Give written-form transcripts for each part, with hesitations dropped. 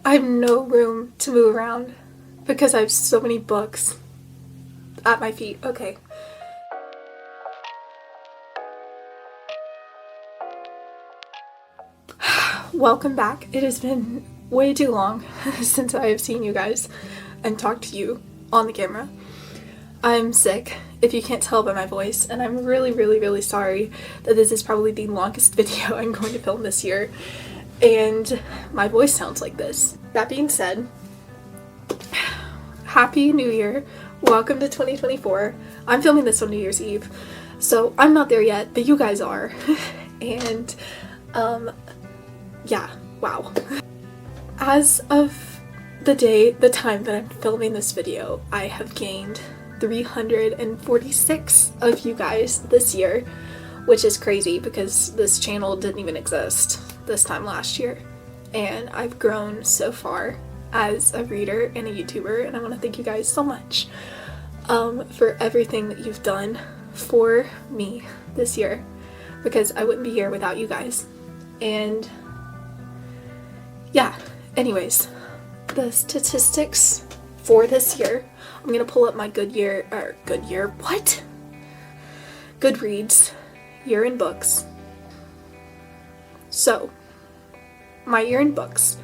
I have no room to move around because I have so many books at my feet. Okay. Welcome back. It has been way too long since I have seen you guys and talked to you on the camera. I'm sick, if you can't tell by my voice, and I'm really sorry that this is probably the longest video I'm going to film this year, and my voice sounds like this. That being said, Happy New Year. Welcome to 2024. I'm filming this on New Year's Eve, so I'm not there yet, but you guys are. And, yeah, wow. As of the time that I'm filming this video, I have gained 346 of you guys this year, which is crazy because this channel didn't even exist this time last year. And I've grown so far as a reader and a YouTuber, and I want to thank you guys so much for everything that you've done for me this year, because I wouldn't be here without you guys. And yeah, anyways, the statistics for this year, I'm gonna pull up my Goodreads year in books. So, my year in books,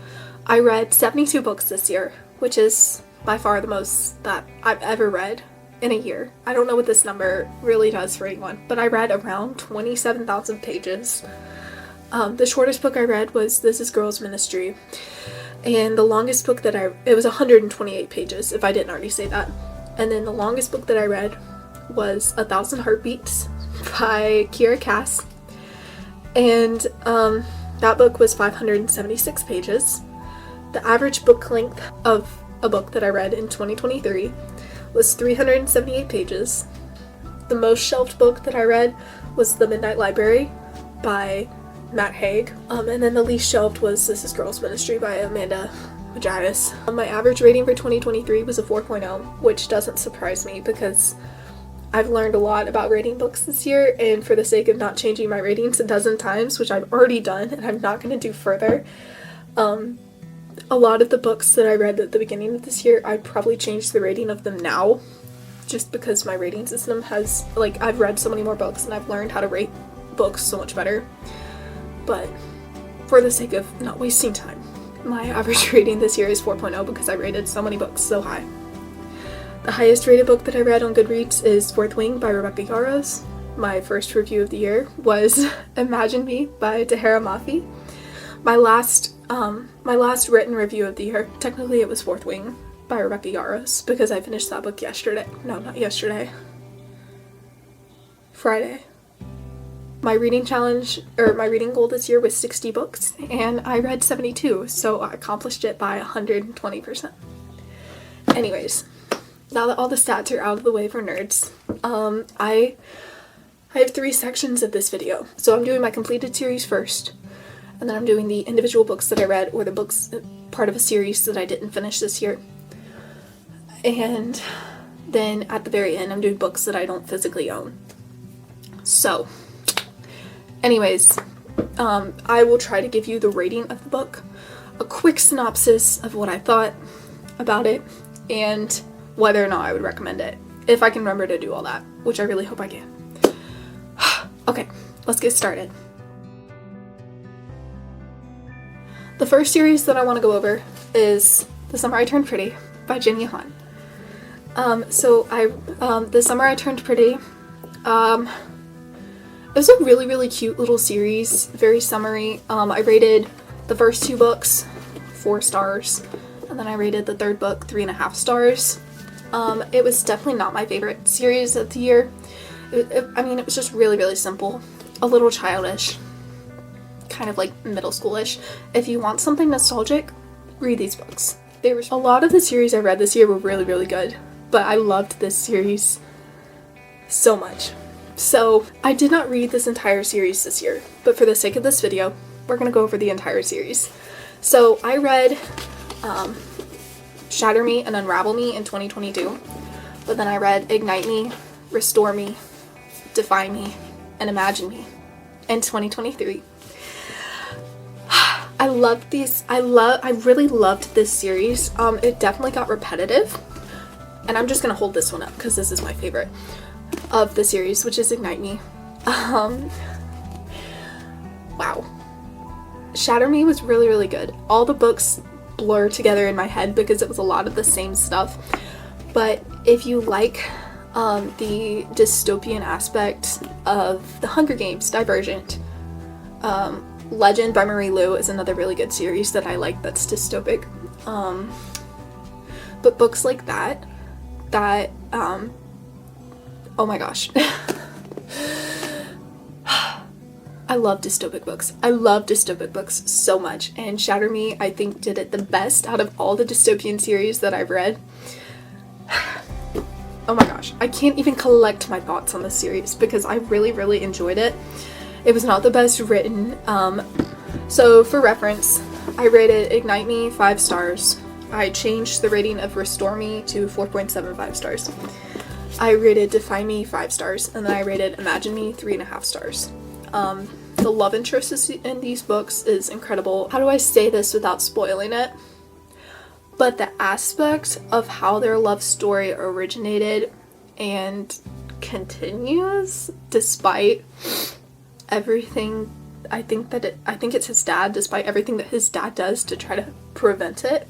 I read 72 books this year, which is by far the most that I've ever read in a year. I don't know what this number really does for anyone, but I read around 27,000 pages. The shortest book I read was This Is Girls Ministry, and the longest book that it was 128 pages, if I didn't already say that. And then the longest book that I read was 1,000 Heartbeats by Kiera Cass, and that book was 576 pages. The average book length of a book that I read in 2023 was 378 pages. The most shelved book that I read was The Midnight Library by Matt Haig, and then the least shelved was This Is Girls Ministry by Amanda Majias. My average rating for 2023 was a 4.0, which doesn't surprise me because I've learned a lot about rating books this year, and for the sake of not changing my ratings a dozen times, which I've already done and I'm not going to do further, a lot of the books that I read at the beginning of this year, I'd probably change the rating of them now, just because my rating system has, I've read so many more books and I've learned how to rate books so much better. But for the sake of not wasting time, my average rating this year is 4.0 because I rated so many books so high. The highest rated book that I read on Goodreads is Fourth Wing by Rebecca Yarros. My first review of the year was Imagine Me by Tahereh Mafi. My last written review of the year, technically it was Fourth Wing by Rebecca Yarros because I finished that book yesterday. No, not yesterday. Friday. My reading goal this year was 60 books, and I read 72, so I accomplished it by 120%. Anyways, now that all the stats are out of the way for nerds, I have 3 sections of this video. So I'm doing my completed series first, and then I'm doing the individual books that I read, or the books part of a series that I didn't finish this year. And then at the very end, I'm doing books that I don't physically own. So, anyways, I will try to give you the rating of the book, a quick synopsis of what I thought about it, and whether or not I would recommend it, if I can remember to do all that, which I really hope I can. Okay, let's get started. The first series that I want to go over is The Summer I Turned Pretty by Jenny Han. The Summer I Turned Pretty, it was a really cute little series, very summery. I rated the first 2 books 4 stars, and then I rated the third book 3.5 stars. It was definitely not my favorite series of the year. It was just really simple, a little childish, kind of like middle schoolish. If you want something nostalgic, read these books. A lot of the series I read this year were really good, but I loved this series so much. So I did not read this entire series this year, but for the sake of this video, we're gonna go over the entire series. So I read Shatter Me and Unravel Me in 2022, but then I read Ignite Me, Restore Me, Defy Me, and Imagine Me in 2023. I really loved this series. It definitely got repetitive. And I'm just gonna hold this one up because this is my favorite of the series, which is Ignite Me. Wow. Shatter Me was really, really good. All the books blur together in my head because it was a lot of the same stuff. But if you like the dystopian aspect of The Hunger Games, Divergent, Legend by Marie Lu is another really good series that I like that's dystopic. But books like that, oh my gosh. I love dystopic books. I love dystopic books so much, and Shatter Me, I think, did it the best out of all the dystopian series that I've read. Oh my gosh, I can't even collect my thoughts on this series because I really, really enjoyed it. It was not the best written. So for reference, I rated Ignite Me 5 stars. I changed the rating of Restore Me to 4.75 stars. I rated Define Me 5 stars, and then I rated Imagine Me 3.5 stars. The love interest in these books is incredible. How do I say this without spoiling it? But the aspect of how their love story originated and continues despite everything, I think it's his dad, despite everything that his dad does to try to prevent it.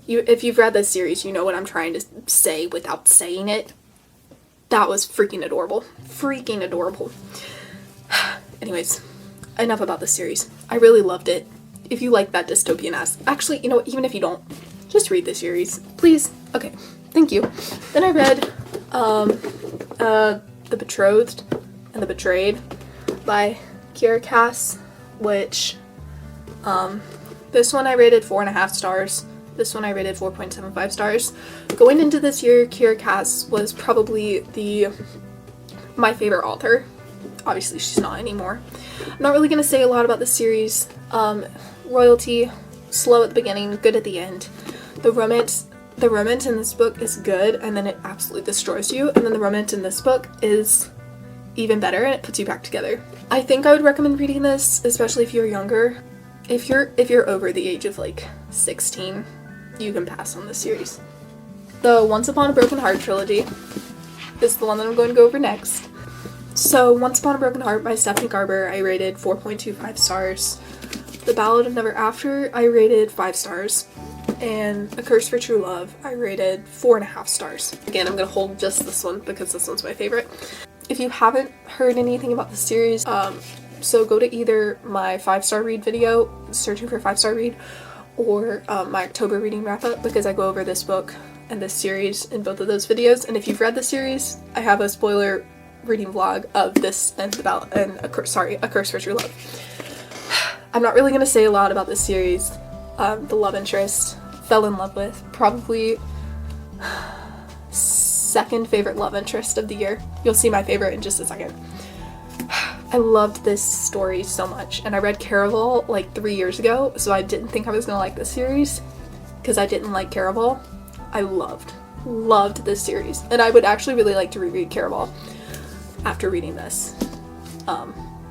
If you've read this series, you know what I'm trying to say without saying it. That was freaking adorable. Freaking adorable. Anyways, enough about this series. I really loved it. If you like that dystopian actually, you know what, even if you don't, just read the series. Please. Okay. Thank you. Then I read The Betrothed and The Betrayed by Kiera Cass, which this one I rated 4.5 stars. This one I rated 4.75 stars. Going into this year, Kiera Cass was probably my favorite author. Obviously, she's not anymore. I'm not really going to say a lot about the series. Royalty, slow at the beginning, good at the end. The romance in this book is good, and then it absolutely destroys you. And then the romance in this book is even better, and it puts you back together. I think I would recommend reading this, especially if you're younger. If you're over the age of like 16, you can pass on this series. The Once Upon a Broken Heart trilogy is the one that I'm going to go over next. So, Once Upon a Broken Heart by Stephanie Garber, I rated 4.25 stars. The Ballad of Never After, I rated 5 stars. And A Curse for True Love, I rated 4.5 stars. Again, I'm going to hold just this one because this one's my favorite. If you haven't heard anything about the series, so go to either my 5-star read video, searching for 5-star read, or my October reading wrap-up, because I go over this book and this series in both of those videos. And if you've read the series, I have a spoiler reading vlog of this and A Curse for True Love. I'm not really going to say a lot about this series. The love interest, fell in love with, probably second favorite love interest of the year. You'll see my favorite in just a second. I loved this story so much, and I read Caraval like 3 years ago, so I didn't think I was going to like this series because I didn't like Caraval. I loved this series, and I would actually really like to reread Caraval after reading this.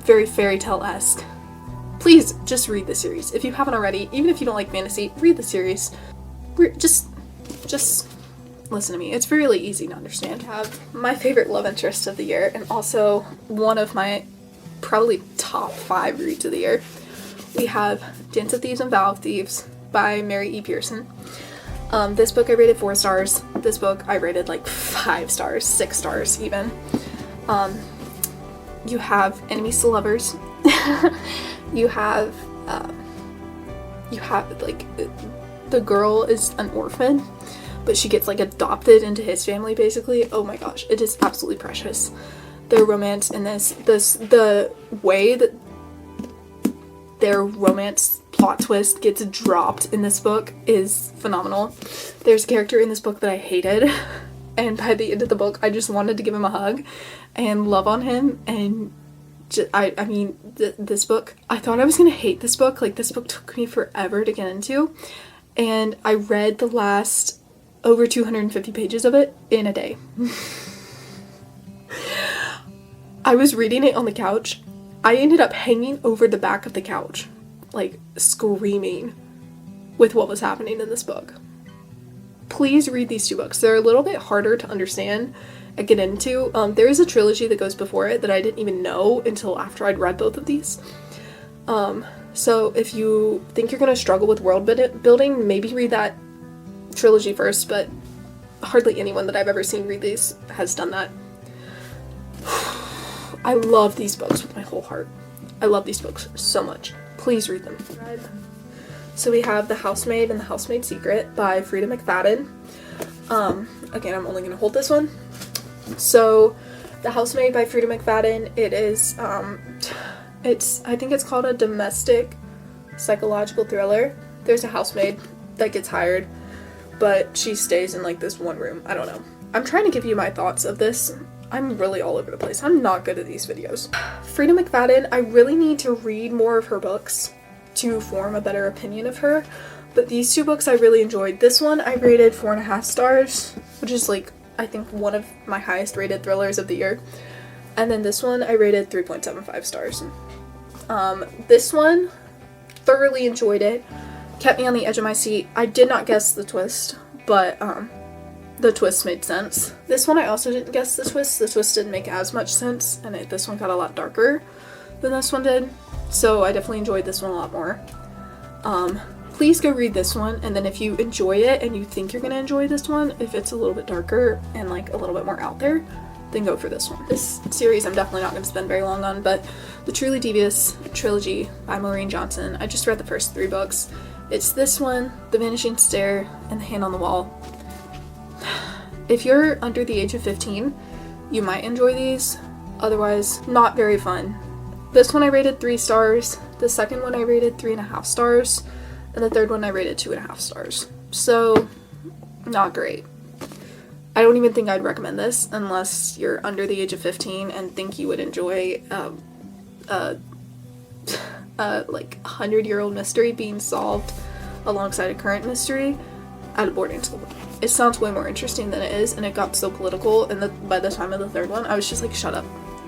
Very fairy tale-esque. Please just read the series. If you haven't already, even if you don't like fantasy, read the series. Just listen to me. It's really easy to understand. I have my favorite love interest of the year, and also one of my probably top 5 reads of the year. We have Dance of Thieves and Vow of Thieves by Mary E. Pearson. This book I rated 4 stars. This book I rated like 5 stars, 6 stars even. You have Enemies to Lovers. You have like, the girl is an orphan, but she gets like adopted into his family basically. Oh my gosh, it is absolutely precious. Their romance in the way that their romance plot twist gets dropped in this book is phenomenal. There's a character in this book that I hated, and by the end of the book I just wanted to give him a hug and love on him. And this book, I thought I was gonna hate this book. Like, this book took me forever to get into, and I read the last over 250 pages of it in a day. I was reading it on the couch. I ended up hanging over the back of the couch like screaming with what was happening in this book. Please read these 2 books. They're a little bit harder to understand and get into. There is a trilogy that goes before it that I didn't even know until after I'd read both of these. So if you think you're going to struggle with world building, maybe read that trilogy first, but hardly anyone that I've ever seen read these has done that. I love these books with my whole heart. I love these books so much. Please read them. So we have The Housemaid and the Housemaid's Secret by Freida McFadden. Again, I'm only going to hold this one. So, The Housemaid by Freida McFadden, it is, I think it's called a domestic psychological thriller. There's a housemaid that gets hired, but she stays in like this one room. I don't know. I'm trying to give you my thoughts of this. I'm really all over the place. I'm not good at these videos. Freida McFadden, I really need to read more of her books to form a better opinion of her, but these 2 books I really enjoyed. This one I rated 4.5 stars, which is like, I think one of my highest rated thrillers of the year. And then this one I rated 3.75 stars. This one, thoroughly enjoyed it. Kept me on the edge of my seat. I did not guess the twist, but the twist made sense. This one I also didn't guess the twist. The twist didn't make as much sense, and this one got a lot darker than this one did. So I definitely enjoyed this one a lot more. Please go read this one, and then if you enjoy it and you think you're going to enjoy this one, if it's a little bit darker and like a little bit more out there, then go for this one. This series I'm definitely not going to spend very long on, but The Truly Devious Trilogy by Maureen Johnson. I just read the first 3 books. It's this one, The Vanishing Stair, and The Hand on the Wall. If you're under the age of 15, you might enjoy these. Otherwise, not very fun. This one I rated 3 stars, the second one I rated 3.5 stars, and the third one I rated 2.5 stars. So, not great. I don't even think I'd recommend this unless you're under the age of 15 and think you would enjoy like 100-year-old mystery being solved alongside a current mystery at a boarding school. It sounds way more interesting than it is, and it got so political, and by the time of the third one, I was just like, shut up.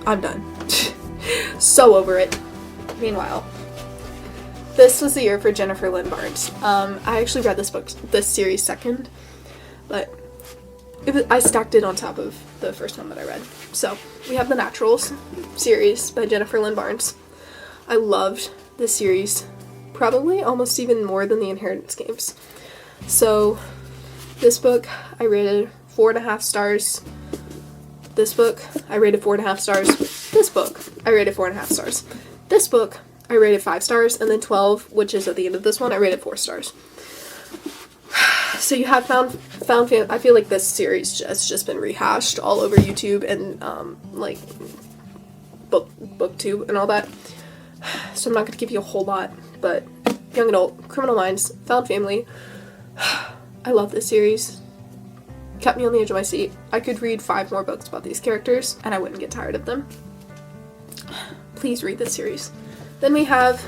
I'm done. So over it. Meanwhile, this was the year for Jennifer Lynn Barnes. I actually read this series second, but I stacked it on top of the first one that I read. So, we have The Naturals series by Jennifer Lynn Barnes. I loved this series, probably almost even more than The Inheritance Games. So, this book I rated 4.5 stars. This book I rated 4.5 stars. This book I rated 4.5 stars. This book I rated 5 stars, and then 12, which is at the end of this one, I rated 4 stars. So you have found family. I feel like this series has just been rehashed all over YouTube and like booktube and all that. So I'm not going to give you a whole lot, but young adult, Criminal Minds, Found Family. I love this series. Kept me on the edge of my seat. I could read 5 more books about these characters and I wouldn't get tired of them. Please read this series. Then we have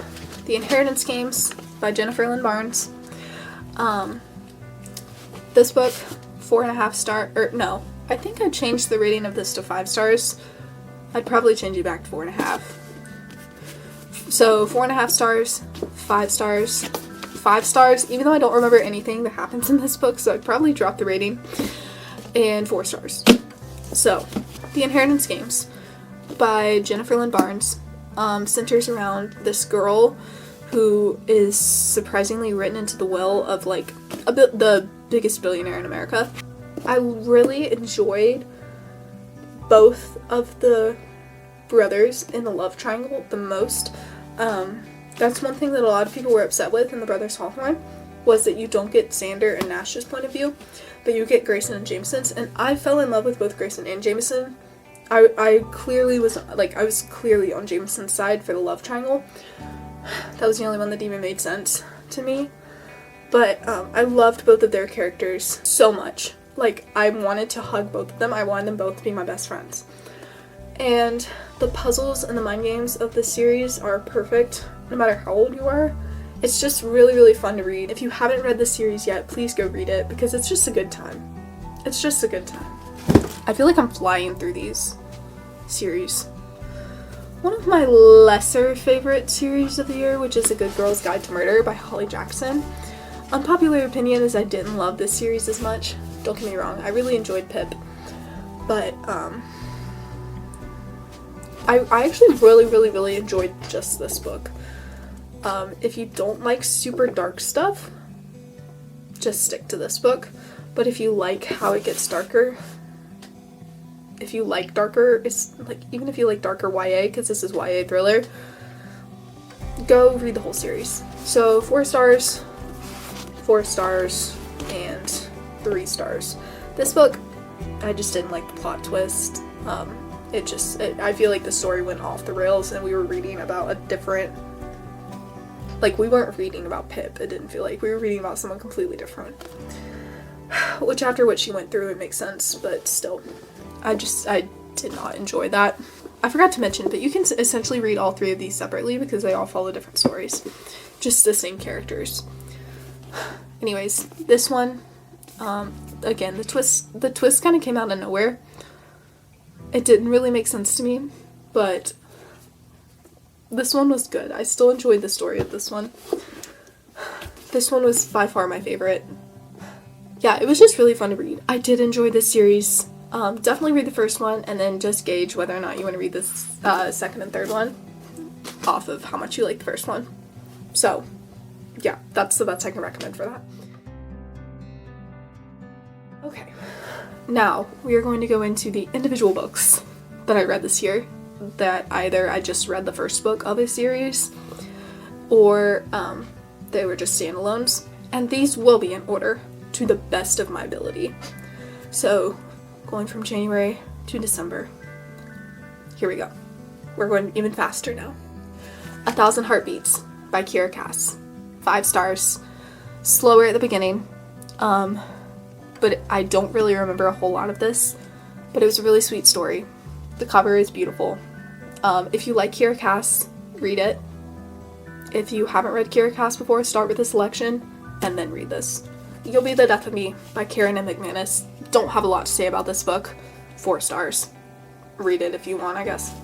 The Inheritance Games by Jennifer Lynn Barnes. This book, 4.5 star, or no, I think I changed the rating of this to 5 stars. I'd probably change it back to 4.5. So 4.5 stars, 5 stars, 5 stars, even though I don't remember anything that happens in this book, so I'd probably drop the rating, and 4 stars. So, The Inheritance Games by Jennifer Lynn Barnes centers around this girl who is surprisingly written into the will of like the biggest billionaire in America. I really enjoyed both of the brothers in the love triangle the most. That's one thing that a lot of people were upset with in The Brothers Hawthorne, was that you don't get Xander and Nash's point of view, but you get Grayson and Jameson's, and I fell in love with both Grayson and Jameson. I was clearly on Jameson's side for the love triangle. That was the only one that even made sense to me. But I loved both of their characters so much. Like, I wanted to hug both of them. I wanted them both to be my best friends. And the puzzles and the mind games of this series are perfect, no matter how old you are. It's just really, really fun to read. If you haven't read this series yet, please go read it, because it's just a good time. It's just a good time. I feel like I'm flying through these series. One of my lesser favorite series of the year, which is A Good Girl's Guide to Murder by Holly Jackson. Unpopular opinion is I didn't love this series as much. Don't get me wrong, I really enjoyed Pip. But, I actually really enjoyed just this book. If you don't like super dark stuff, just stick to this book. But if you like how it gets darker, if you like darker, it's like, even if you like darker YA, because this is YA thriller, go read the whole series. So 4 stars, 4 stars, and 3 stars. This book, I just didn't like the plot twist. I feel like the story went off the rails and we were reading about a different, like, we weren't reading about Pip. It didn't feel like we were reading about someone completely different. Which, after what she went through, it makes sense, but still, I did not enjoy that. I forgot to mention, but you can essentially read all 3 of these separately because they all follow different stories. Just the same characters. Anyways, this one, again, the twist kind of came out of nowhere. It didn't really make sense to me, but this one was good. I still enjoyed the story of this one. This one was by far my favorite. Yeah, it was just really fun to read. I did enjoy this series. Definitely read the first one and then just gauge whether or not you want to read this second and third one off of how much you like the first one. So, yeah, that's the best I can recommend for that. Okay, now we are going to go into the individual books that I read this year, that either I just read the first book of a series or they were just standalones, and these will be in order to the best of my ability. So, going from January to December. Here we go. We're going even faster now. 1,000 Heartbeats by Kiera Cass. 5 stars. Slower at the beginning. But I don't really remember a whole lot of this. But it was a really sweet story. The cover is beautiful. If you like Kiera Cass, read it. If you haven't read Kiera Cass before, start with the selection and then read this. You'll Be the Death of Me by Karen M. McManus. Don't have a lot to say about this book. 4 stars. Read it if you want, I guess.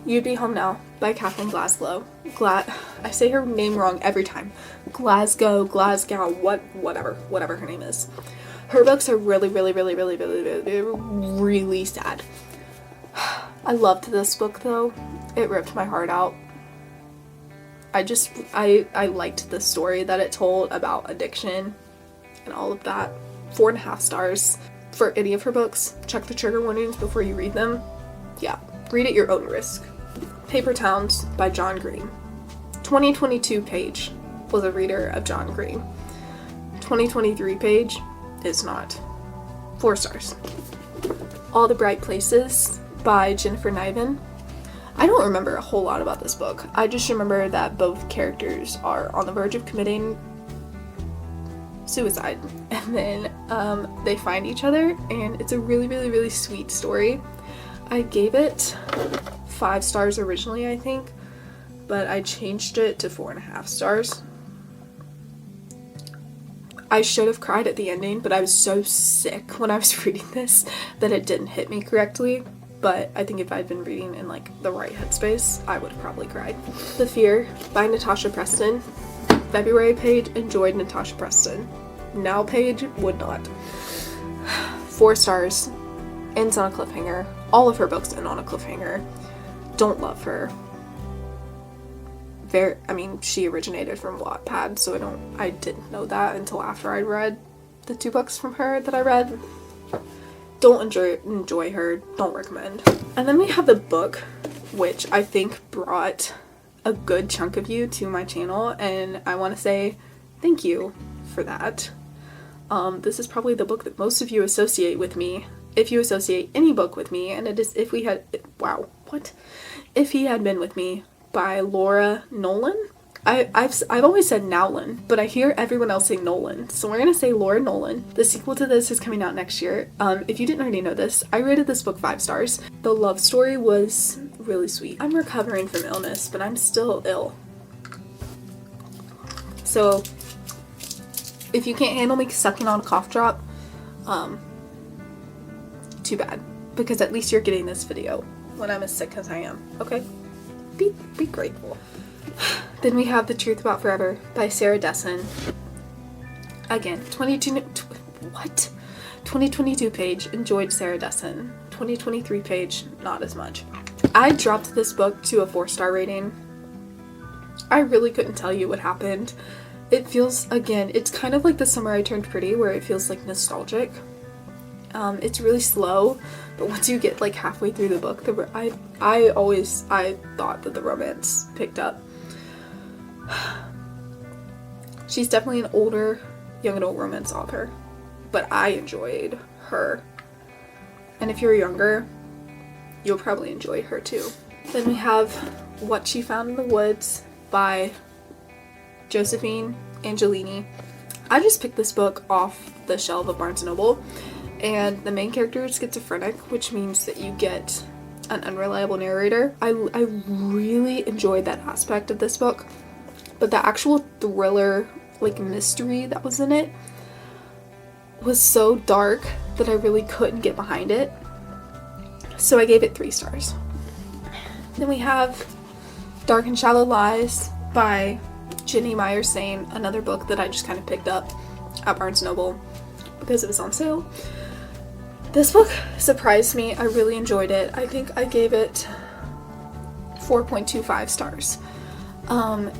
You'd Be Home Now by Kathleen Glasgow. I say her name wrong every time. Glasgow, whatever her name is. Her books are really sad. I loved this book though. It ripped my heart out. I liked the story that it told about addiction and all of that. 4.5 stars for any of her books. Check the trigger warnings before you read them. Yeah, read at your own risk. Paper Towns by John Green. 2022 page was a reader of John Green. 2023 page is not. 4 stars. All the Bright Places by Jennifer Niven. I don't remember a whole lot about this book. I just remember that both characters are on the verge of committing suicide, and then they find each other, and it's a really sweet story. I gave it 5 stars originally, I think, but I changed it to 4.5 stars. I should have cried at the ending, but I was so sick when I was reading this that it didn't hit me correctly. But I think if I'd been reading in like the right headspace, I would have probably cried. The Fear by Natasha Preston. February page, enjoyed Natasha Preston. Now page, would not. 4 stars. Ends on a cliffhanger. All of her books end on a cliffhanger. Don't love her. She originated from Wattpad, so I didn't know that until after I read the 2 books from her that I read. Don't enjoy her. Don't recommend. And then we have the book, which I think brought a good chunk of you to my channel, and I want to say thank you for that. This is probably the book that most of you associate with me, if you associate any book with me, and it is If He Had Been With Me by Laura Nolan. I've always said Nowlan, but I hear everyone else say Nolan, so we're gonna say Laura Nolan. The sequel to this is coming out next year. If you didn't already know this, I rated this book 5 stars. The love story was really sweet. I'm recovering from illness, but I'm still ill. So if you can't handle me sucking on a cough drop, too bad, because at least you're getting this video when I'm as sick as I am, okay? be grateful. Then we have The Truth About Forever by Sarah Dessen. Again, 2022 page, enjoyed Sarah Dessen. 2023 page, not as much. I dropped this book to a 4-star rating. I really couldn't tell you what happened. It feels, again, it's kind of like The Summer I Turned Pretty, where it feels like nostalgic. It's really slow, but once you get like halfway through the book, I thought that the romance picked up. She's definitely an older young adult romance author, but I enjoyed her. And if you're younger, you'll probably enjoy her too. Then we have What She Found in the Woods by Josephine Angelini. I just picked this book off the shelf of Barnes & Noble, and the main character is schizophrenic, which means that you get an unreliable narrator. I really enjoyed that aspect of this book, but the actual thriller, like mystery that was in it was so dark that I really couldn't get behind it. So I gave it 3 stars. Then we have Dark and Shallow Lies by Jenny Meyer Sain, another book that I just kind of picked up at Barnes & Noble because it was on sale. This book surprised me. I really enjoyed it. I think I gave it 4.25 stars.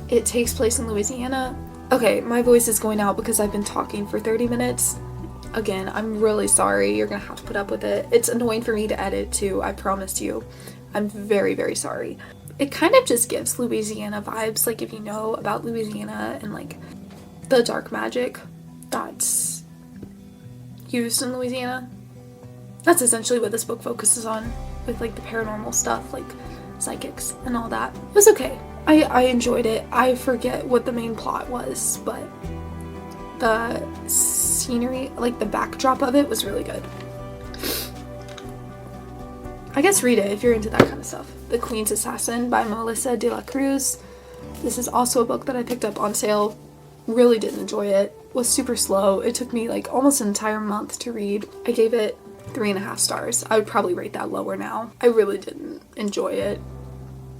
It takes place in Louisiana. Okay, my voice is going out because I've been talking for 30 minutes. Again, I'm really sorry. You're gonna have to put up with it. It's annoying for me to edit too, I promise you. I'm very, very sorry. It kind of just gives Louisiana vibes, like if you know about Louisiana and like the dark magic that's used in Louisiana. That's essentially what this book focuses on, with like the paranormal stuff, like psychics and all that. It was okay. I enjoyed it. I forget what the main plot was, but the scenery, like the backdrop of it, was really good. I guess read it if you're into that kind of stuff. The Queen's Assassin by Melissa de la Cruz. This is also a book that I picked up on sale. Really did enjoy it. Was super slow. It took me like almost an entire month to read. I gave it 3.5 stars. I would probably rate that lower now. I really didn't enjoy it.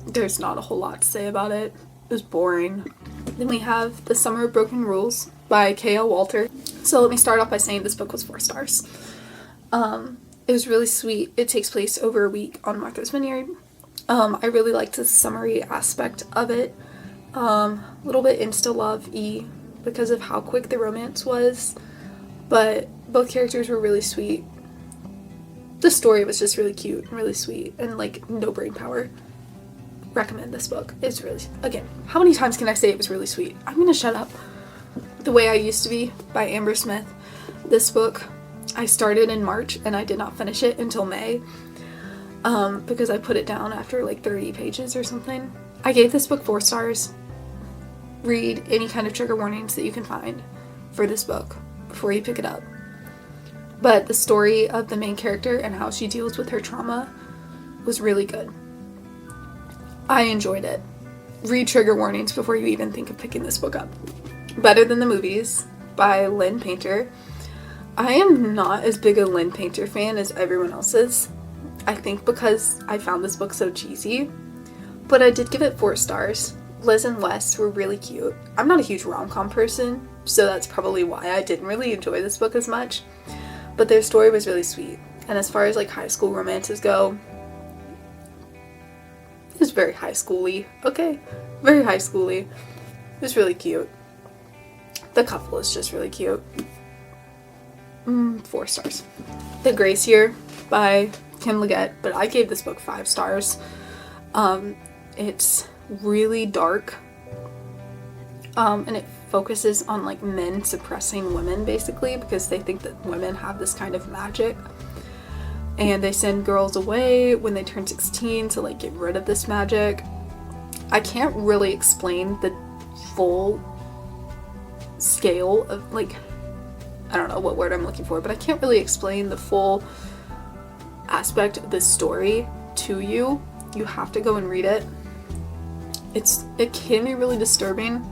There's not a whole lot to say about it. It was boring. Then we have The Summer of Broken Rules by K.L. Walter. So let me start off by saying this book was 4 stars. It was really sweet. It takes place over a week on Martha's Vineyard. I really liked the summary aspect of it. A little bit insta-love-y because of how quick the romance was, but both characters were really sweet. The story was just really cute and really sweet and like no brain power. Recommend this book. It's really, again, how many times can I say it was really sweet? I'm gonna shut up. The Way I Used to Be by Amber Smith. This book I started in March and I did not finish it until May because I put it down after like 30 pages or something. I gave this book 4 stars. Read any kind of trigger warnings that you can find for this book before you pick it up. But the story of the main character and how she deals with her trauma was really good. I enjoyed it. Read trigger warnings before you even think of picking this book up. Better Than the Movies by Lynn Painter. I am not as big a Lynn Painter fan as everyone else is. I think because I found this book so cheesy. But I did give it 4 stars. Liz and Wes were really cute. I'm not a huge rom-com person, so that's probably why I didn't really enjoy this book as much. But their story was really sweet. And as far as like high school romances go, it was very high school-y. Okay, very high school-y. It was really cute. The couple is just really cute. 4 stars. The Grace Year by Kim Liggett, but I gave this book 5 stars. It's really dark. And it focuses on like men suppressing women basically because they think that women have this kind of magic. And they send girls away when they turn 16 to like get rid of this magic. I can't really explain the full scale of like, I don't know what word I'm looking for, but I can't really explain the full aspect of this story to you. You have to go and read it. It can be really disturbing,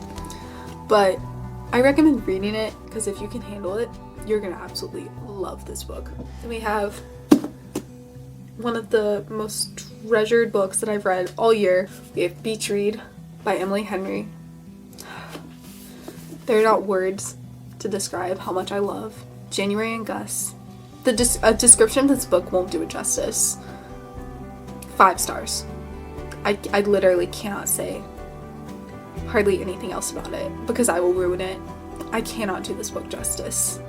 but I recommend reading it because if you can handle it, you're gonna absolutely love this book. Then we have one of the most treasured books that I've read all year. We have Beach Read by Emily Henry. There are not words to describe how much I love January and Gus. A description of this book won't do it justice. 5 stars. I literally cannot say hardly anything else about it because I will ruin it. I cannot do this book justice.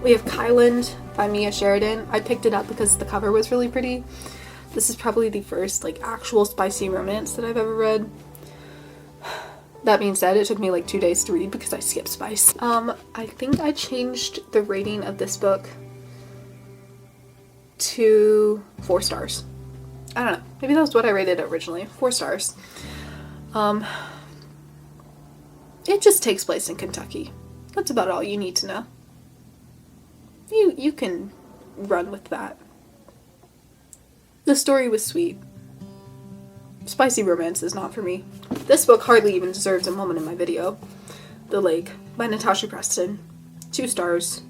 We have Kyland by Mia Sheridan. I picked it up because the cover was really pretty. This is probably the first like actual spicy romance that I've ever read. That being said, it took me like 2 days to read because I skipped spice. I think I changed the rating of this book to 4 stars. I don't know. Maybe that was what I rated it originally. 4 stars. It just takes place in Kentucky. That's about all you need to know. You can run with that. The story was sweet. Spicy romance is not for me. This book hardly even deserves a moment in my video. The Lake by Natasha Preston. 2 stars.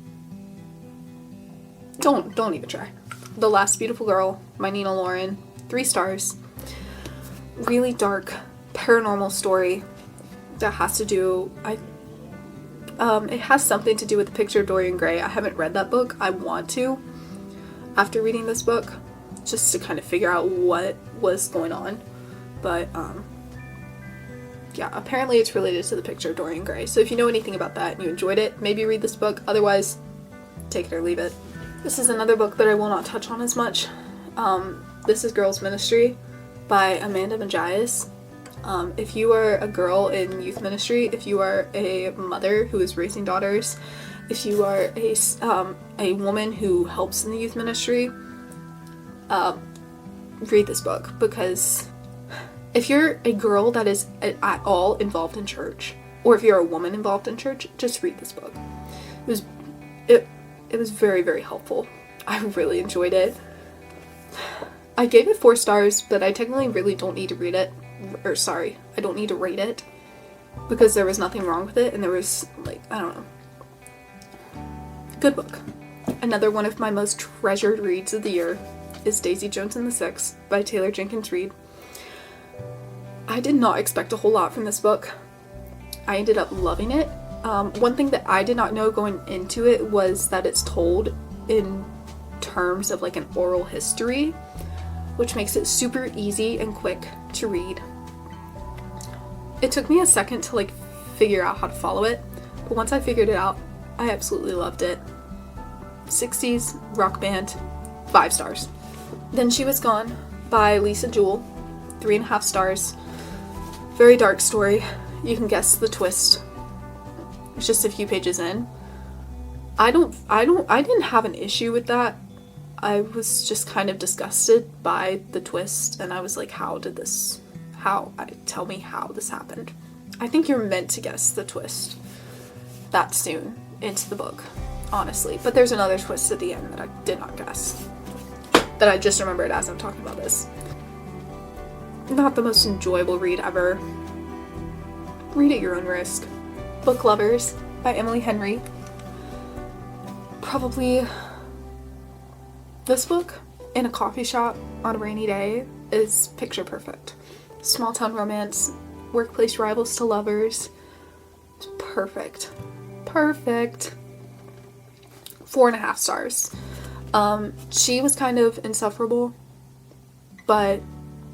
Don't even try. The Last Beautiful Girl by Nina Lauren. 3 stars. Really dark paranormal story that has to do, it has something to do with the Picture of Dorian Gray. I haven't read that book. I want to after reading this book, just to kind of figure out what was going on. But yeah, apparently it's related to the Picture of Dorian Gray. So if you know anything about that and you enjoyed it, maybe read this book. Otherwise, take it or leave it. This is another book that I will not touch on as much. This is Girls Ministry by Amanda Majias. If you are a girl in youth ministry, if you are a mother who is raising daughters, if you are a woman who helps in the youth ministry, read this book, because if you're a girl that is at all involved in church, or if you're a woman involved in church, just read this book. It was very, very helpful. I really enjoyed it. I gave it 4 stars, but I technically really don't need to read it. Or sorry, I don't need to rate it, because there was nothing wrong with it, and there was, like, I don't know. Good book. Another one of my most treasured reads of the year is Daisy Jones and the Six by Taylor Jenkins Reid. I did not expect a whole lot from this book. I ended up loving it. One thing that I did not know going into it was that it's told in terms of like an oral history, which makes it super easy and quick to read. It took me a second to like figure out how to follow it, but once I figured it out, I absolutely loved it. 60s rock band, 5 stars. Then She Was Gone by Lisa Jewell, 3.5 stars. Very dark story. You can guess the twist. It's just a few pages in. I didn't have an issue with that. I was just kind of disgusted by the twist, and I was like, tell me how this happened. I think you're meant to guess the twist that soon into the book, honestly. But there's another twist at the end that I did not guess, that I just remembered as I'm talking about this. Not the most enjoyable read ever. Read at your own risk. Book Lovers by Emily Henry. Probably this book in a coffee shop on a rainy day is picture perfect. Small town romance, workplace rivals to lovers. It's perfect. Perfect. 4.5 stars. She was kind of insufferable, but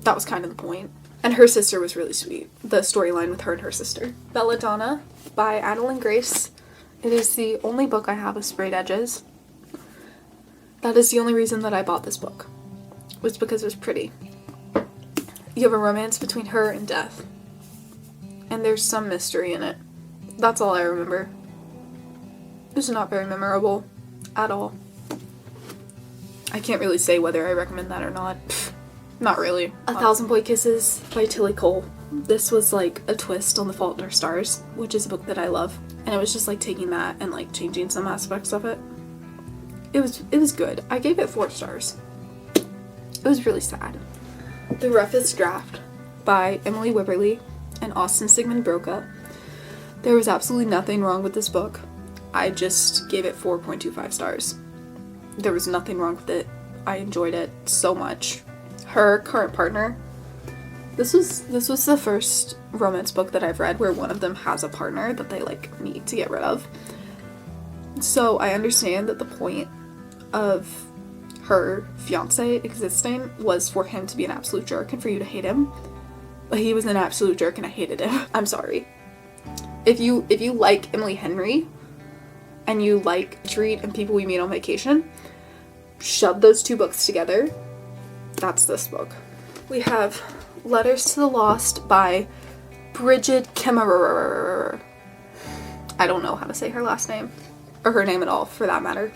that was kind of the point. And her sister was really sweet. The storyline with her and her sister. Belladonna by Adeline Grace. It is the only book I have with sprayed edges. That is the only reason that I bought this book. Was because it was pretty. You have a romance between her and Death. And there's some mystery in it. That's all I remember. It was not very memorable at all. I can't really say whether I recommend that or not. Not really. A Thousand Boy Kisses by Tilly Cole. This was like a twist on The Fault in Our Stars, which is a book that I love. And it was just like taking that and like changing some aspects of it. It was good. I gave it 4 stars. It was really sad. The Roughest Draft by Emily Wibberley and Austin Sigmund Broca. There was absolutely nothing wrong with this book. I just gave it 4.25 stars. There was nothing wrong with it. I enjoyed it so much. her current partner. This was the first romance book that I've read where one of them has a partner that they like need to get rid of. So I understand that the point of her fiance existing was for him to be an absolute jerk and for you to hate him. But he was an absolute jerk and I hated him. I'm sorry. If you like Emily Henry and you like to read and People We Meet on Vacation, shove those two books together. That's this book. We have Letters to the Lost by Brigid Kemmerer. I don't know how to say her last name, or her name at all for that matter.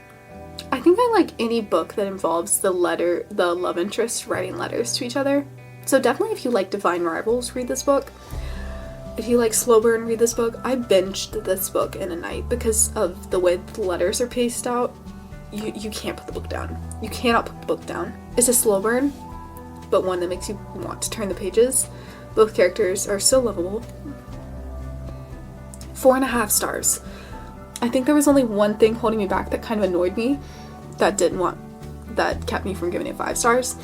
I think I like any book that involves the love interest writing letters to each other. So definitely if you like Divine Rivals, read this book. If you like slow burn, read this book. I binged this book in a night because of the way the letters are paced out. You can't put the book down. You cannot put the book down. It's a slow burn, but one that makes you want to turn the pages. Both characters are so lovable. 4.5 stars. I think there was only one thing holding me back that kind of annoyed me that kept me from giving it 5 stars.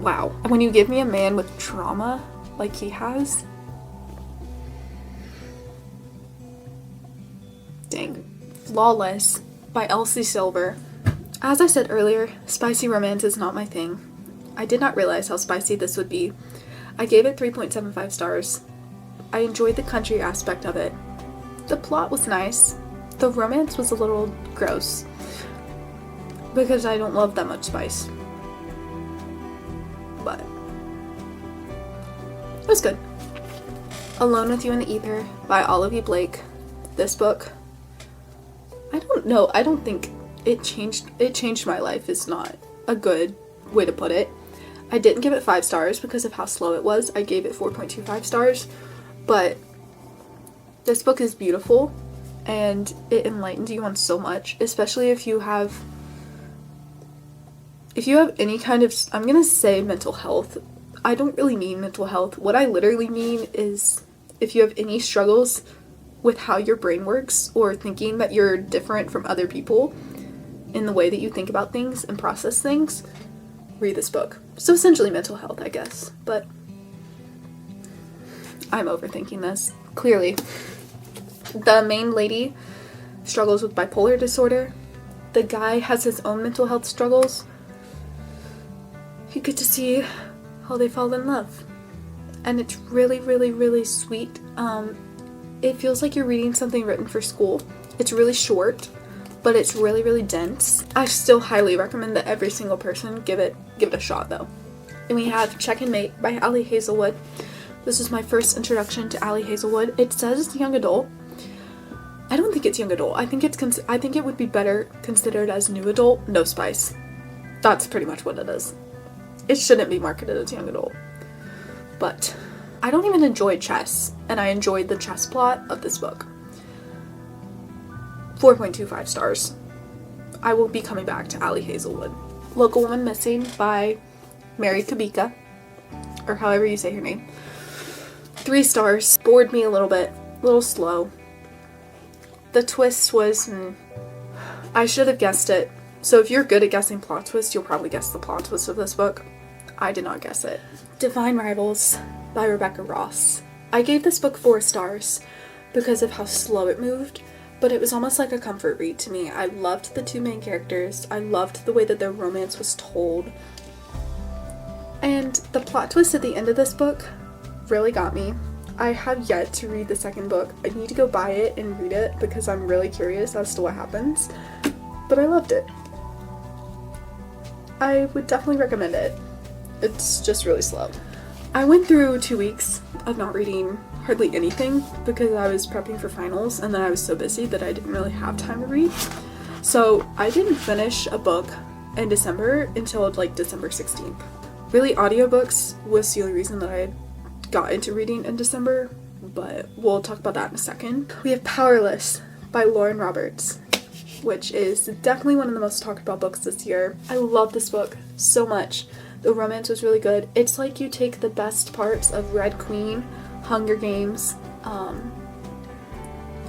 Wow. When you give me a man with trauma like he has, dang. Flawless by Elsie Silver. As I said earlier, spicy romance is not my thing. I did not realize how spicy this would be. I gave it 3.75 stars. I enjoyed the country aspect of it. The plot was nice. The romance was a little gross because I don't love that much spice. But it was good. Alone with You in the Ether by Olivia Blake. This book, I don't know. I don't think it changed my life is not a good way to put it. I didn't give it 5 stars because of how slow it was. I gave it 4.25 stars. But this book is beautiful and it enlightens you on so much, especially if you have any kind of, I'm gonna say mental health. I don't really mean mental health. What I literally mean is if you have any struggles with how your brain works or thinking that you're different from other people in the way that you think about things and process things, read this book. So essentially mental health, I guess, but I'm overthinking this. Clearly. The main lady struggles with bipolar disorder. The guy has his own mental health struggles. You get to see how they fall in love. And it's really, really, really sweet. It feels like you're reading something written for school. It's really short, but it's really, really dense. I still highly recommend that every single person give it a shot though. And we have Check and Mate by Ali Hazelwood. This is my first introduction to Ali Hazelwood. It says it's young adult. I don't think it's young adult. I think it would be better considered as new adult, no spice. That's pretty much what it is. It shouldn't be marketed as young adult. But I don't even enjoy chess, and I enjoyed the chess plot of this book. 4.25 stars. I will be coming back to Ali Hazelwood. Local Woman Missing by Mary Kubica, or however you say her name. 3 stars. Bored me a little bit. A little slow. The twist was... I should have guessed it. So if you're good at guessing plot twists, you'll probably guess the plot twist of this book. I did not guess it. Divine Rivals by Rebecca Ross. I gave this book 4 stars because of how slow it moved, but it was almost like a comfort read to me. I loved the 2 main characters. I loved the way that their romance was told. And the plot twist at the end of this book really got me. I have yet to read the second book. I need to go buy it and read it because I'm really curious as to what happens. But I loved it. I would definitely recommend it. It's just really slow. I went through 2 weeks of not reading hardly anything because I was prepping for finals and then I was so busy that I didn't really have time to read. So I didn't finish a book in December until like December 16th. Really, audiobooks was the only reason that I got into reading in December, but we'll talk about that in a second. We have Powerless by Lauren Roberts, which is definitely one of the most talked about books this year. I love this book so much. The romance was really good. It's like you take the best parts of Red Queen, Hunger Games, a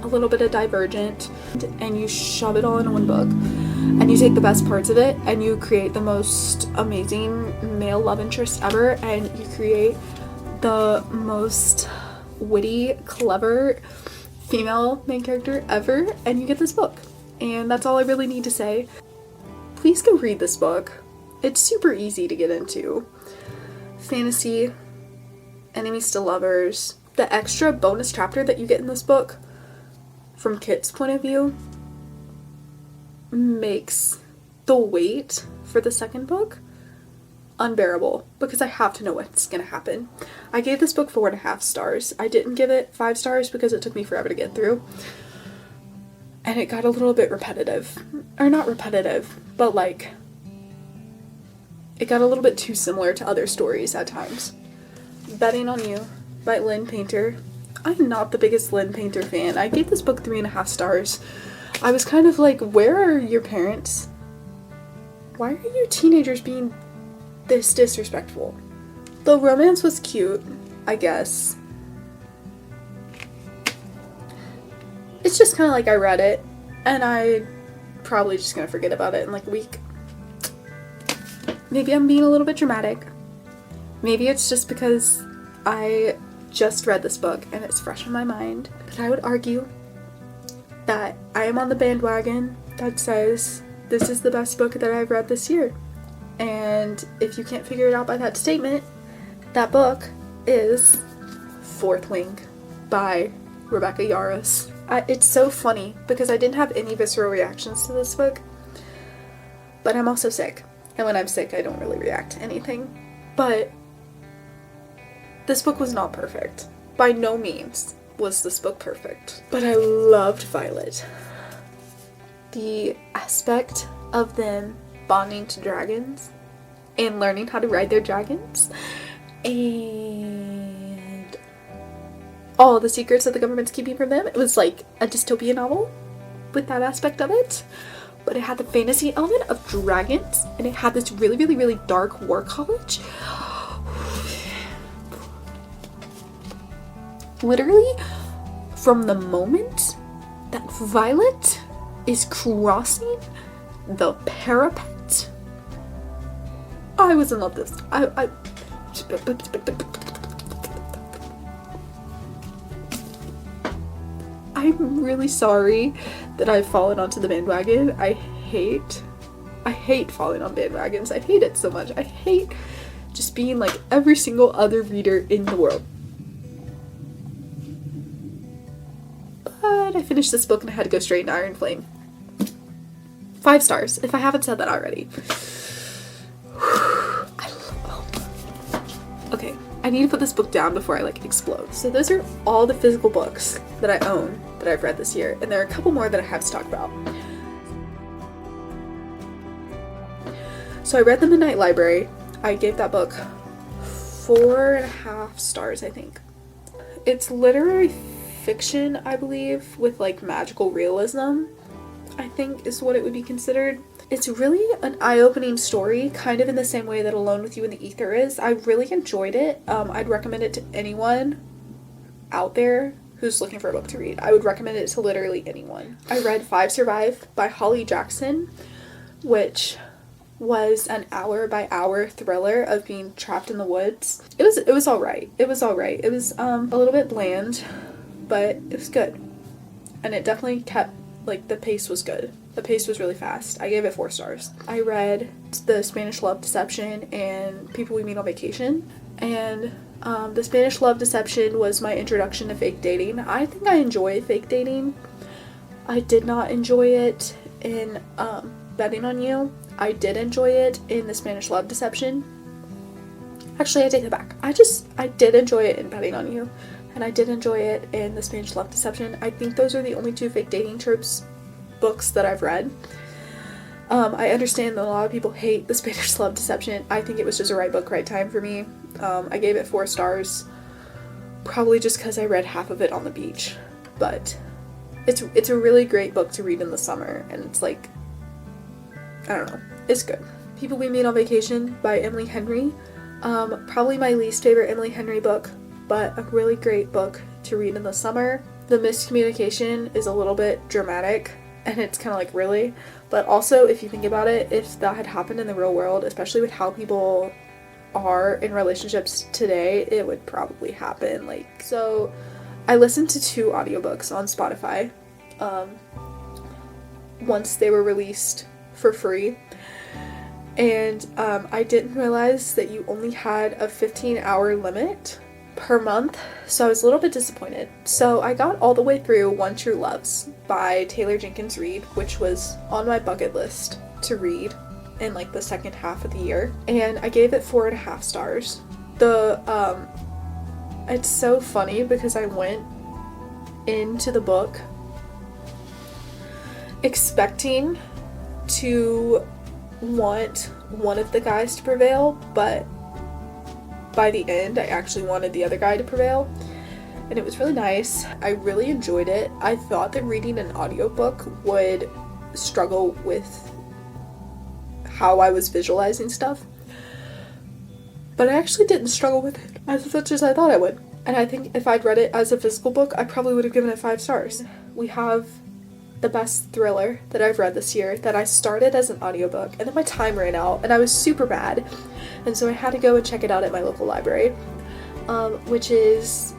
little bit of Divergent, and you shove it all in one book. and you take the best parts of it and you create the most amazing male love interest ever, and you create the most witty, clever female main character ever, and you get this book. And that's all I really need to say. Please go read this book. It's super easy to get into. Fantasy, enemies to lovers. The extra bonus chapter that you get in this book, from Kit's point of view, makes the wait for the second book unbearable, because I have to know what's gonna happen. I gave this book 4.5 stars. I didn't give it 5 stars because it took me forever to get through. And it got a little bit repetitive. Or not repetitive, but like, it got a little bit too similar to other stories at times. Betting on You by Lynn Painter. I'm not the biggest Lynn Painter fan. I gave this book 3.5 stars. I was kind of like, where are your parents? Why are you teenagers being this disrespectful? The romance was cute, I guess. It's just kind of like I read it, and I probably just gonna forget about it in like a week. Maybe I'm being a little bit dramatic. Maybe it's just because I just read this book and it's fresh in my mind. But I would argue that I am on the bandwagon that says this is the best book that I've read this year. And if you can't figure it out by that statement, that book is Fourth Wing by Rebecca Yarros. It's so funny because I didn't have any visceral reactions to this book, but I'm also sick. And when I'm sick, I don't really react to anything. But this book was not perfect. By no means was this book perfect. But I loved Violet. The aspect of them bonding to dragons and learning how to ride their dragons, and all the secrets that the government's keeping from them. It was like a dystopian novel with that aspect of it. But it had the fantasy element of dragons, and it had this really, really, really dark war college. Literally, from the moment that Violet is crossing the parapet, I was in love with this. I'm really sorry that I've fallen onto the bandwagon. I hate falling on bandwagons. I hate it so much. I hate just being like every single other reader in the world. But I finished this book and I had to go straight into Iron Flame. 5 stars, if I haven't said that already. Okay, I need to put this book down before I like explode. So those are all the physical books that I own that I've read this year, and there are a couple more that I have to talk about. So I read The Midnight Library. I gave that book 4.5 stars, I think. It's literary fiction, I believe, with like magical realism, I think is what it would be considered. It's really an eye-opening story, kind of in the same way that Alone with You in the Ether is. I really enjoyed it. I'd recommend it to anyone out there who's looking for a book to read. I would recommend it to literally anyone. I read Five Survive by Holly Jackson, which was an hour-by-hour thriller of being trapped in the woods. It was alright. It was alright. It was a little bit bland, but it was good. And it definitely kept, like, the pace was good. The pace was really fast. I gave it 4 stars. I read The Spanish Love Deception and People We Meet on Vacation. And The Spanish Love Deception was my introduction to fake dating. I think I enjoy fake dating. I did not enjoy it in Betting on You. I did enjoy it in The Spanish Love Deception. Actually, I take it back. I did enjoy it in Betting on You. And I did enjoy it in The Spanish Love Deception. I think those are the only 2 fake dating tropes books that I've read. I understand that a lot of people hate The Spanish Love Deception. I think it was just a right book, right time for me. I gave it 4 stars, probably just because I read half of it on the beach. But it's a really great book to read in the summer, and it's like, I don't know, it's good. People We Meet on Vacation by Emily Henry. Probably my least favorite Emily Henry book, but a really great book to read in the summer. The miscommunication is a little bit dramatic, And it's kind of like, really? But also, if you think about it, if that had happened in the real world, especially with how people are in relationships today, it would probably happen. Like, so I listened to 2 audiobooks on Spotify once they were released for free. And I didn't realize that you only had a 15-hour limit per month, so I was a little bit disappointed. So I got all the way through One True Loves by Taylor Jenkins Reid, which was on my bucket list to read in like the second half of the year, and I gave it 4.5 stars. It's so funny because I went into the book expecting to want one of the guys to prevail, but by the end I actually wanted the other guy to prevail, and it was really nice. I really enjoyed it. I thought that reading an audiobook would struggle with how I was visualizing stuff, but I actually didn't struggle with it as much as I thought I would. And I think if I'd read it as a physical book, I probably would have given it 5 stars. We have the best thriller that I've read this year that I started as an audiobook, and then my time ran out and I was super bad, and so I had to go and check it out at my local library, which is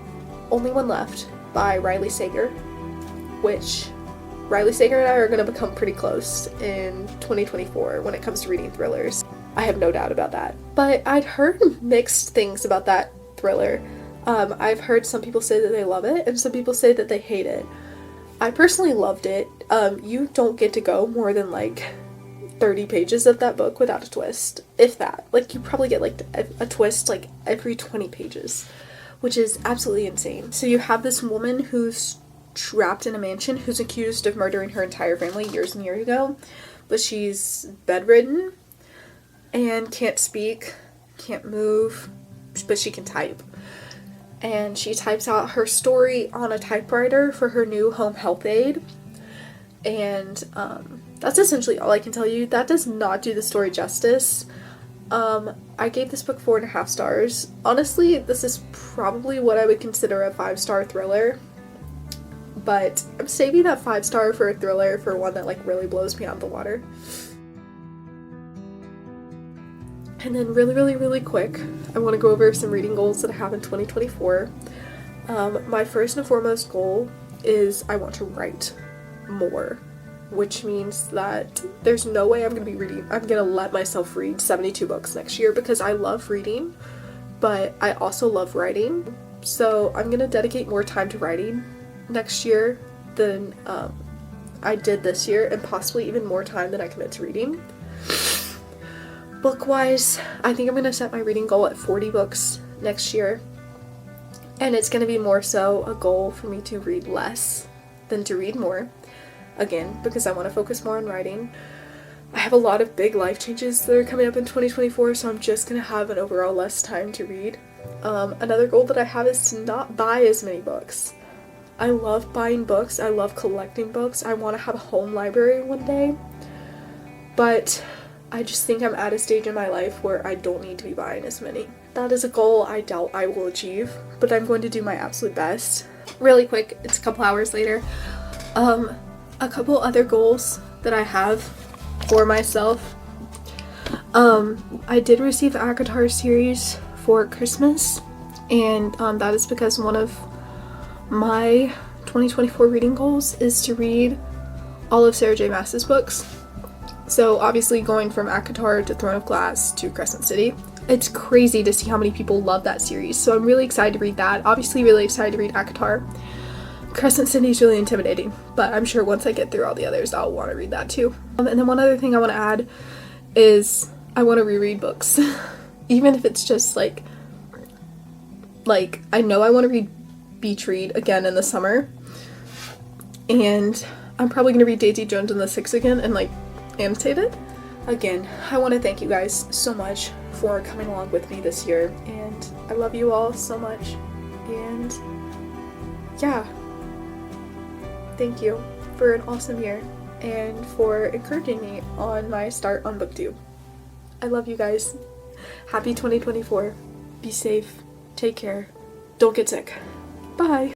Only One Left by Riley Sager, which Riley Sager and I are going to become pretty close in 2024 when it comes to reading thrillers. I have no doubt about that. But I'd heard mixed things about that thriller. I've heard some people say that they love it and some people say that they hate it. I personally loved it. You don't get to go more than like 30 pages of that book without a twist, if that. Like, you probably get like a twist like every 20 pages, which is absolutely insane. So you have this woman who's trapped in a mansion, who's accused of murdering her entire family years and years ago, but she's bedridden and can't speak, can't move, but she can type. And she types out her story on a typewriter for her new home health aide. And that's essentially all I can tell you. That does not do the story justice. I gave this book 4.5 stars. Honestly, this is probably what I would consider a 5-star thriller. But I'm saving that 5-star for a thriller for one that like really blows me out of the water. And then really quick, I want to go over some reading goals that I have in 2024. My first and foremost goal is I want to write more, which means that there's no way I'm going to let myself read 72 books next year, because I love reading, but I also love writing. So I'm going to dedicate more time to writing next year than I did this year, and possibly even more time than I commit to reading. Book-wise, I think I'm going to set my reading goal at 40 books next year, and it's going to be more so a goal for me to read less than to read more, again, because I want to focus more on writing. I have a lot of big life changes that are coming up in 2024, so I'm just going to have an overall less time to read. Another goal that I have is to not buy as many books. I love buying books, I love collecting books, I want to have a home library one day, but I just think I'm at a stage in my life where I don't need to be buying as many. That is a goal I doubt I will achieve, but I'm going to do my absolute best. Really quick, it's a couple hours later. A couple other goals that I have for myself. I did receive the ACOTAR series for Christmas, and that is because one of my 2024 reading goals is to read all of Sarah J. Maas's books. So obviously going from ACOTAR to Throne of Glass to Crescent City, it's crazy to see how many people love that series. So I'm really excited to read that. Obviously really excited to read ACOTAR. Crescent City is really intimidating, but I'm sure once I get through all the others, I'll want to read that too. And then one other thing I want to add is I want to reread books. Even if it's just like I know I want to read Beach Read again in the summer, and I'm probably going to read Daisy Jones and the Six again and annotate it. Again, I want to thank you guys so much for coming along with me this year, and I love you all so much, and yeah, thank you for an awesome year and for encouraging me on my start on BookTube. I love you guys. Happy 2024. Be safe. Take care. Don't get sick. Bye.